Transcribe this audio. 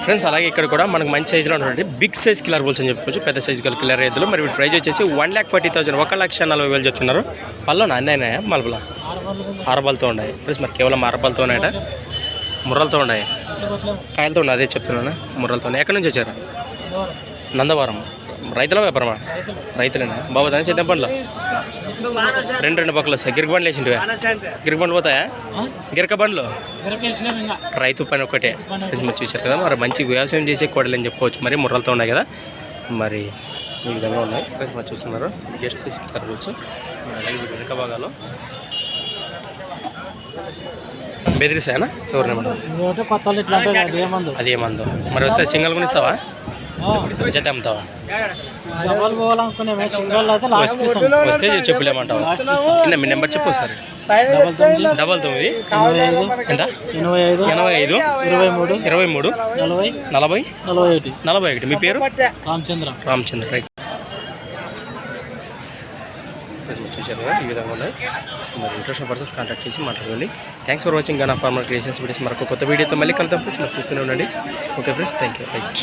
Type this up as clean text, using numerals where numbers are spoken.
Friends అలాగే ఇక్కడ కూడా మనకు మంచి సైజులో ఉన్నటువంటి బిగ్ సైజ్ కిల్లర్ బుల్స్ అని చెప్పుకోవచ్చు. పెద్ద సైజు గల కిల్లర్ ఎద్దులు. మరి వీటి ప్రైజ్ వచ్చేసి 1,40,000 1,40,000 చెప్తున్నారు. పళ్ళు అన్నాయినాయా మలుపులా ఆరబాలతో ఉన్నాయి ఫ్రెండ్స్. మరి కేవలం ఆరబాలతో ఉన్నాయట, ముర్రలతో ఉన్నాయి, కాయలతో ఉన్నాయి. అదే చెప్తున్నాను, ముర్రలతో ఉన్నాయి. ఎక్కడి నుంచి వచ్చారు? నందవరం. రైతుల వ్యాపారమా? రైతులేనా బాబు? దాని చేద్దాం పండ్లు రెండు పక్కలు వస్తాయి. గిరక బండ్లు వేసింటివా? గిరక బండ్లు పోతాయా? గిరక బండ్లు రైతు పని ఒకటే మీరు చూశారు కదా. మరి మంచి వ్యవసాయం చేసే కోడలు అని చెప్పుకోవచ్చు. మరి ముర్రలతో ఉన్నాయి కదా. మరి ఈ విధంగా ఉన్నాయి ఫ్రెండ్స్. మరి చూస్తున్నారు గెస్ట్ సైజ్ తరగచ్చు. అలాగే వెనుక భాగాలు బెదిరిస్తాయనా? ఎవరినేమన్నా అదేమందో. మరి వస్తే సింగల్ కూడా ఇస్తావా? జత అమ్ముతావా? వస్తే చెప్పులేమంటావా? మీ నెంబర్ చెప్పు ఒకసారి. 99 ఎంత? 85 23 40 41. మీ పేరు? రామచంద్ర. రైట్. చూశారు కదా ఈ విధంగా ఉన్నాయి. మరి ఇంట్రెస్ట్ పర్సన్స్ కాంటాక్ట్ చేసి మాట్లాడండి. థ్యాంక్స్ ఫర్ వాచింగ్ గనా ఫార్మర్ క్రియేషన్స్ వీడియోస్. మరొక కొత్త వీడియోతో మళ్ళీ కలుద్దాం ఫ్రెండ్స్. మరి చూస్తూనే ఉండండి. Okay friends, thank you. Right.